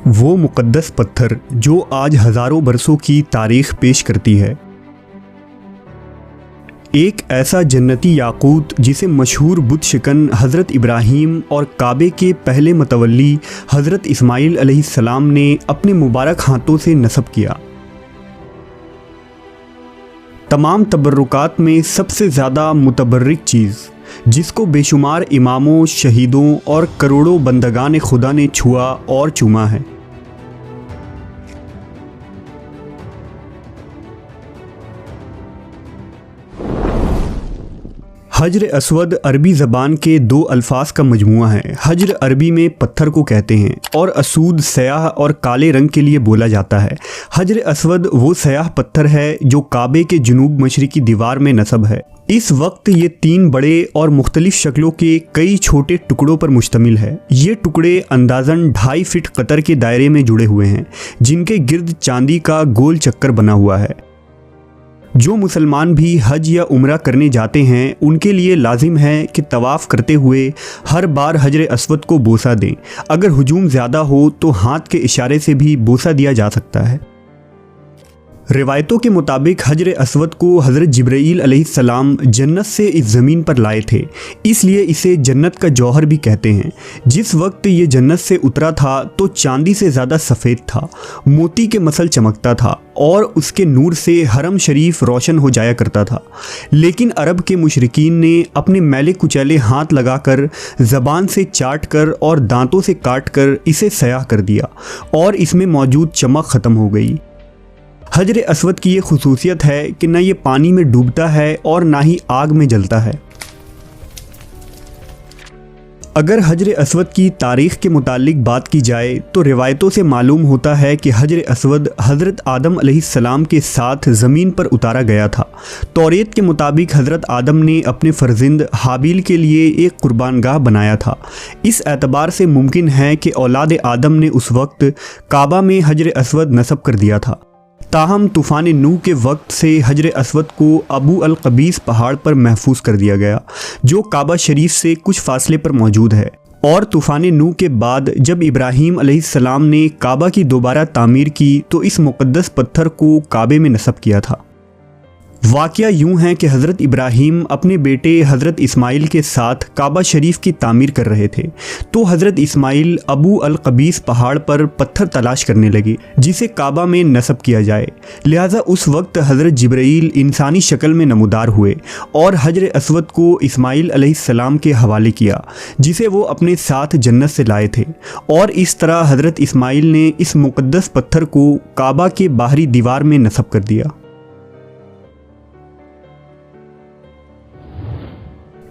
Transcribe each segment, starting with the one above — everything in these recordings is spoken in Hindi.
वो मुक़द्दस पत्थर जो आज हज़ारों बरसों की तारीख़ पेश करती है। एक ऐसा जन्नती याकूत जिसे मशहूर बुत शिकन हज़रत इब्राहीम और काबे के पहले मतवल्ली हज़रत इस्माइल अलैहिस्सलाम ने अपने मुबारक हाथों से नस्ब किया। तमाम तबर्रुकात में सबसे ज़्यादा मुतबर्रिक चीज़ जिसको बेशुमार इमामों, शहीदों और करोड़ों बंदगान खुदा ने छुआ और चूमा है। हजर अस्वद अरबी ज़बान के दो अल्फाज का मजमुआ है। हजर अरबी में पत्थर को कहते हैं और असूद स्याह और काले रंग के लिए बोला जाता है। हजर अस्वद वो स्याह पत्थर है जो काबे के जुनूब मशरिकी दीवार में नस्ब है। इस वक्त ये 3 बड़े और मुख्तलिफ शक्लों के कई छोटे टुकड़ों पर मुश्तमिल है। ये टुकड़े अंदाज़न 2.5 फीट कतर के दायरे में जुड़े हुए हैं, जिनके गिर्द चांदी का गोल चक्कर बना हुआ है। जो मुसलमान भी हज या उम्रा करने जाते हैं उनके लिए लाजिम है कि तवाफ़ करते हुए हर बार हजर अस्वद को बोसा दें। अगर हुजूम ज़्यादा हो तो हाथ के इशारे से भी बोसा दिया जा सकता है। रिवायतों के मुताबिक हजर अस्वद को हज़रत जिब्राईल अलैहिस्सलाम जन्नत से इस ज़मीन पर लाए थे, इसलिए इसे जन्नत का जौहर भी कहते हैं। जिस वक्त ये जन्नत से उतरा था तो चांदी से ज़्यादा सफ़ेद था, मोती के मसल चमकता था और उसके नूर से हरम शरीफ रोशन हो जाया करता था। लेकिन अरब के मुशरिकीन ने अपने मैले कुचैले हाथ लगाकर, ज़बान से चाट कर और दांतों से काट कर इसे स्याह कर दिया और इसमें मौजूद चमक ख़त्म हो गई। हजर अस्वद की ये खुसूसियत है कि न ये पानी में डूबता है और ना ही आग में जलता है। अगर हजर अस्वद की तारीख़ के मुतालिक बात की जाए तो रिवायतों से मालूम होता है कि हजर अस्वद हज़रत आदम अलैहिस्सलाम के साथ ज़मीन पर उतारा गया था। तौरेत के मुताबिक हज़रत आदम ने अपने फ़र्जिंद हाबिल के लिए एक कुर्बानगाह बनाया था। इस एतबार से मुमकिन है कि औलाद आदम ने उस वक्त काबा में हजर अस्वद नस्ब कर दिया था। ताहम तूफ़ान नूह के वक्त से हजर अस्वद को अबू अल कबीस पहाड़ पर महफूज कर दिया गया, जो काबा शरीफ से कुछ फासले पर मौजूद है। और तूफ़ान नूह के बाद जब इब्राहीम अलैहिस्सलाम ने काबा की दोबारा तामीर की तो इस मुक़द्दस पत्थर को काबे में नस्ब किया था। वाक़या यूँ है कि हज़रत इब्राहीम अपने बेटे हज़रत इस्माइल के साथ काबा शरीफ की तामीर कर रहे थे, तो हज़रत इस्माइल अबू अल कबीस पहाड़ पर पत्थर तलाश करने लगे जिसे काबा में नस्ब किया जाए। लिहाजा उस वक्त हज़रत जिब्राईल इंसानी शक्ल में नमूदार हुए और हजर अस्वद को इस्माइल अलैहिस्सलाम के हवाले किया, जिसे वो अपने साथ जन्नत से लाए थे। और इस तरह हज़रत इस्माइल ने इस मुक़द्दस पत्थर को काबा के बाहरी दीवार में नस्ब कर दिया।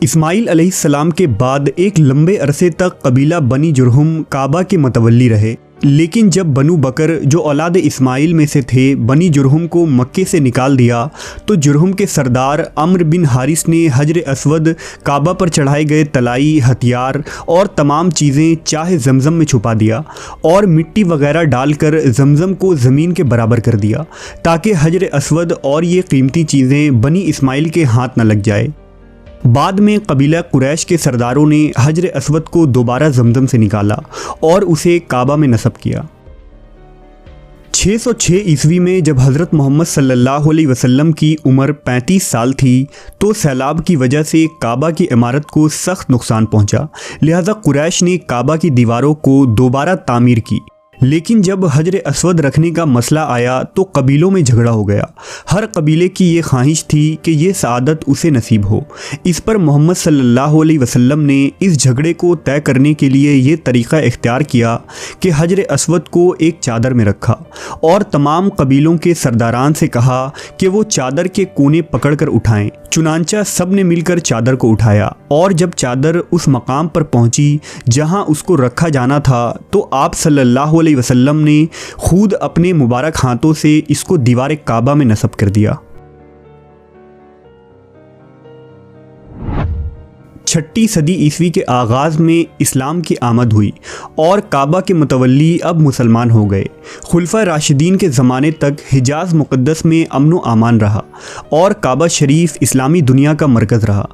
इस्माइल अलैहिस्सलाम के बाद एक लंबे अरसे तक कबीला बनी जुरहुम काबा के मतवल्ली रहे, लेकिन जब बनु बकर जो औलाद इस्माइल में से थे बनी जुरहुम को मक्के से निकाल दिया तो जुरहुम के सरदार अम्र बिन हारिस ने हजर अस्वद, काबा पर चढ़ाए गए तलाई हथियार और तमाम चीज़ें चाहे जमज़म में छुपा दिया और मिट्टी वगैरह डालकर जमज़म को ज़मीन के बराबर कर दिया ताकि हजर अस्वद और ये कीमती चीज़ें बनी इस्माइल के हाथ न लग जाए। बाद में कबीला कुरैश के सरदारों ने हजर अस्वद को दोबारा जमज़म से निकाला और उसे काबा में नस्ब किया। 606 ईस्वी में जब हज़रत मोहम्मद सल्लल्लाहु अलैहि वसल्लम की उम्र 35 साल थी तो सैलाब की वजह से काबा की इमारत को सख्त नुकसान पहुंचा। लिहाजा कुरैश ने काबा की दीवारों को दोबारा तामीर की। लेकिन जब हजर अस्वद रखने का मसला आया तो कबीलों में झगड़ा हो गया। हर कबीले की ये ख्वाहिश थी कि ये सआदत उसे नसीब हो। इस पर मोहम्मद सल्लल्लाहु अलैहि वसल्लम ने इस झगड़े को तय करने के लिए ये तरीक़ा इख्तियार किया कि हजर अस्वद को एक चादर में रखा और तमाम कबीलों के सरदारान से कहा कि वो चादर के कोने पकड़कर उठाएं। चुनांचा सब ने मिलकर चादर को उठाया और जब चादर उस मकाम पर पहुंची जहां उसको रखा जाना था तो आप सल्लल्लाहु अलैहि वसल्लम ने खुद अपने मुबारक हाथों से इसको दीवार काबा में नस्ब कर दिया। 6ठी सदी ईस्वी के आगाज़ में इस्लाम की आमद हुई और काबा के मुतवल्ली अब मुसलमान हो गए। खुलफा राशिदीन के ज़माने तक हिजाज़ मुक़द्दस में अमन व अमान रहा और काबा शरीफ इस्लामी दुनिया का मरकज़ रहा।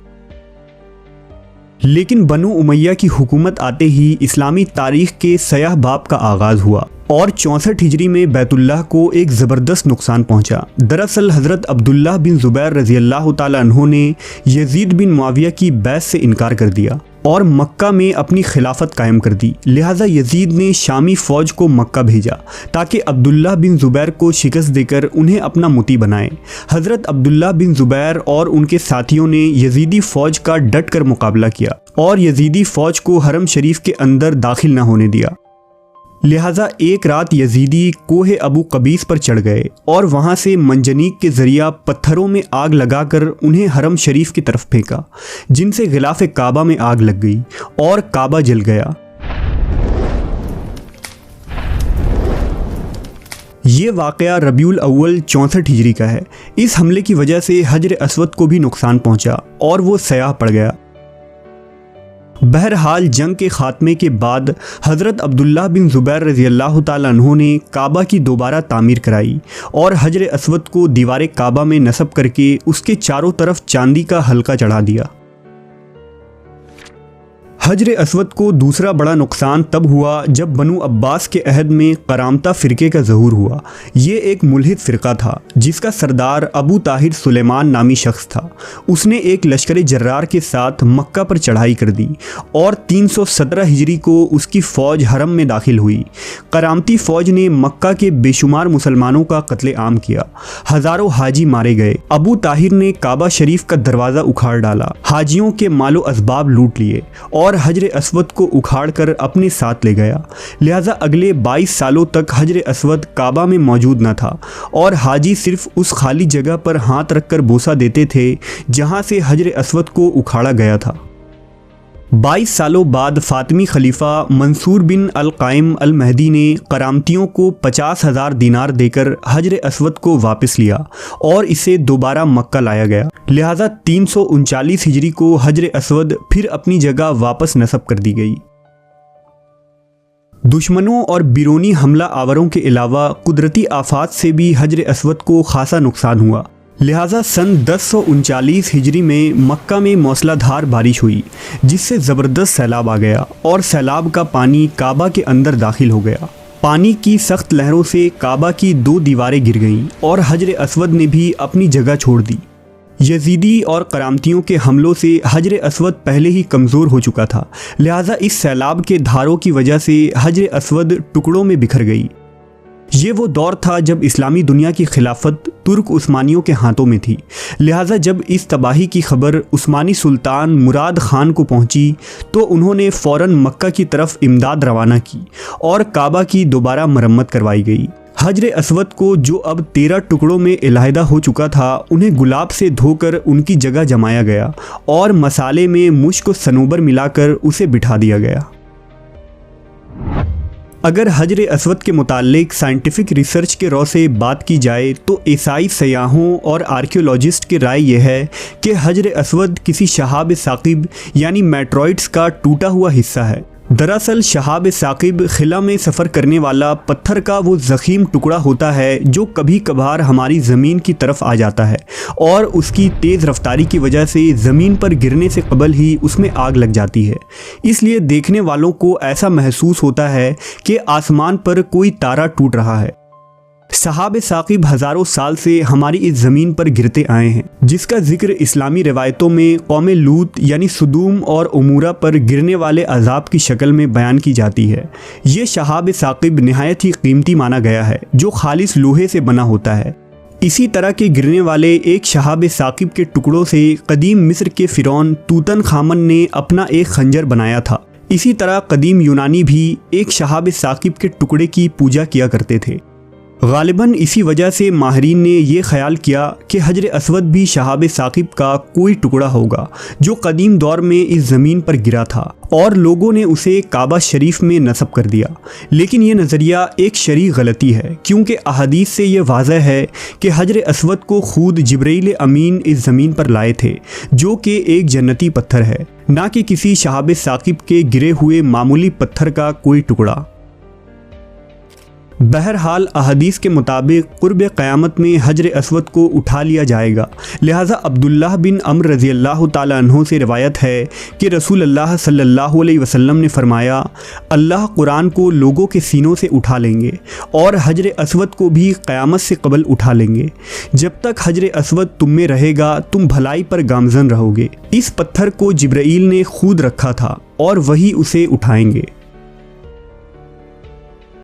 लेकिन बनु उमैया की हुकूमत आते ही इस्लामी तारीख के सयाह बाब का आगाज़ हुआ और 64 हिजरी में बैतुल्लाह को एक ज़बरदस्त नुकसान पहुंचा। दरअसल हज़रत अब्दुल्लाह बिन ज़ुबैर रज़ी अल्लाह ताला अन्हु ने यजीद बिन मुआविया की बैत से इनकार कर दिया और मक्का में अपनी खिलाफत कायम कर दी। लिहाजा यजीद ने शामी फ़ौज को मक्का भेजा ताकि अब्दुल्लाह बिन ज़ुबैर को शिकस्त देकर उन्हें अपना मुती बनाए। हज़रत अब्दुल्लाह बिन ज़ुबैर और उनके साथियों ने यजीदी फ़ौज का डट कर मुकाबला किया और यजीदी फ़ौज को हरम शरीफ के अंदर दाखिल न होने दिया। लिहाजा एक रात यजीदी कोहे अबू कबीस पर चढ़ गए और वहाँ से मंजनीक के ज़रिया पत्थरों में आग लगाकर उन्हें हरम शरीफ की तरफ फेंका, जिनसे गिलाफ काबा में आग लग गई और काबा जल गया। ये वाक़या रबीउल अव्वल 64 हिजरी का है। इस हमले की वजह से हजर अस्वद को भी नुकसान पहुँचा और वो सयाह पड़ गया। बहरहाल जंग के ख़ात्मे के बाद हज़रत अब्दुल्लाह बिन ज़ुबैर रज़ी अल्लाह ताला अन्हु ने काबा की दोबारा तामीर कराई और हजर अस्वद को दीवार काबा में नस्ब करके उसके चारों तरफ चांदी का हल्का चढ़ा दिया। हजर अस्वद को दूसरा बड़ा नुकसान तब हुआ जब बनु अब्बास के अहद में करामता फ़िरके का ज़हूर हुआ। ये एक मुल्हिद फ़िरका था जिसका सरदार अबू ताहिर सुलेमान नामी शख्स था। उसने एक लश्कर जर्रार के साथ मक्का पर चढ़ाई कर दी और 317 हिजरी को उसकी फ़ौज हरम में दाखिल हुई। करामती फ़ौज ने मक्का के बेशुमार मुसलमानों का कत्ले आम किया। हज़ारों हाजी मारे गए। अबू ताहिर ने काबा शरीफ का दरवाज़ा उखाड़ डाला, हाजियों के मालो असबाब लूट लिए और हजर अस्वद को उखाड़कर अपने साथ ले गया। लिहाजा अगले 22 सालों तक हजर अस्वद काबा में मौजूद न था और हाजी सिर्फ उस खाली जगह पर हाथ रखकर बोसा देते थे जहां से हजर अस्वद को उखाड़ा गया था। 22 सालों बाद फातिमी खलीफा मंसूर बिन अल कायम अल महदी ने करामतियों को 50,000 दिनार देकर हजर अस्वद को वापस लिया और इसे दोबारा मक्का लाया गया। लिहाजा 339 हिजरी को हजर अस्वद फिर अपनी जगह वापस नस्ब कर दी गई। दुश्मनों और बिरोनी हमला आवरों के अलावा कुदरती आफात से भी हजर अस्वद को खासा नुकसान हुआ। लिहाजा सन 1039 हिजरी में मक्का में मौसलाधार बारिश हुई जिससे ज़बरदस्त सैलाब आ गया और सैलाब का पानी काबा के अंदर दाखिल हो गया। पानी की सख्त लहरों से काबा की 2 दीवारें गिर गईं और हजर अस्वद ने भी अपनी जगह छोड़ दी। यजीदी और करामतियों के हमलों से हजर अस्वद पहले ही कमज़ोर हो चुका था। लिहाजा इस सैलाब के धारों की वजह से हजर अस्वद टुकड़ों में बिखर गई। ये वो दौर था जब इस्लामी दुनिया की खिलाफत तुर्क उस्मानियों के हाथों में थी। लिहाजा जब इस तबाही की खबर उस्मानी सुल्तान मुराद ख़ान को पहुंची तो उन्होंने फ़ौरन मक्का की तरफ इमदाद रवाना की और काबा की दोबारा मरम्मत करवाई गई। हजर अस्वद को जो अब 13 टुकड़ों में इलाहिदा हो चुका था, उन्हें गुलाब से धोकर उनकी जगह जमाया गया और मसाले में मुश्क और सनोबर मिलाकर उसे बिठा दिया गया। अगर हजर अस्वद के मुतालिक साइंटिफिक रिसर्च के रौ से बात की जाए तो ईसाई सयाहों और आर्कियोलॉजिस्ट की राय यह है कि हजर अस्वद किसी शहाब साकिब यानी मेट्रॉइड्स का टूटा हुआ हिस्सा है। दरअसल शहाब साकिब खिला में सफ़र करने वाला पत्थर का वो ज़ख़ीम टुकड़ा होता है जो कभी कभार हमारी ज़मीन की तरफ आ जाता है और उसकी तेज़ रफ्तारी की वजह से ज़मीन पर गिरने से कबल ही उसमें आग लग जाती है। इसलिए देखने वालों को ऐसा महसूस होता है कि आसमान पर कोई तारा टूट रहा है। शहाब साकिब हज़ारों साल से हमारी इस ज़मीन पर गिरते आए हैं, जिसका जिक्र इस्लामी रिवायतों में कौम लूत यानी सुदूम और उमूरा पर गिरने वाले अजाब की शक्ल में बयान की जाती है। ये शहाब साकिब नहायत ही कीमती माना गया है जो खालिस लोहे से बना होता है। इसी तरह के गिरने वाले एक शहाब साकिब के टुकड़ों से कदीम मिस्र के फ़िरौन तूतन खामन ने अपना एक खंजर बनाया था। इसी तरह कदीम यूनानी भी एक शहाब साकिब के टुकड़े की पूजा किया करते थे। गालिबन इसी वजह से माहरीन ने यह ख्याल किया कि हजर अस्वद भी शहाब साकिब का कोई टुकड़ा होगा जो कदीम दौर में इस ज़मीन पर गिरा था और लोगों ने उसे काबा शरीफ में नस्ब कर दिया। लेकिन ये नज़रिया एक शरई गलती है, क्योंकि अहादीस से ये वाज़ह है कि हजर अस्वद को खुद जिब्रील अमीन इस ज़मीन पर लाए थे, जो कि एक जन्नती पत्थर है, ना कि किसी शहाब साकिब के गिरे हुए मामूली पत्थर का कोई टुकड़ा। बहरहाल अहदीस के मुताबिक कुर्ब क़यामत में हजर अस्वद को उठा लिया जाएगा। लिहाजा अब्दुल्लाह बिन अम्र रज़ी अल्लाह ताला अन्हो से रिवायत है कि रसूल अल्लाह सल्लल्लाहु अलैहि वसल्लम ने फरमाया, अल्लाह कुरान को लोगों के सीनों से उठा लेंगे और हजर अस्वद को भी क़यामत से कबल उठा लेंगे। जब तक हजर अस्वद तुम में रहेगा तुम भलाई पर गामज़न रहोगे। इस पत्थर को जिब्राईल ने खुद रखा था और वही उसे उठाएंगे।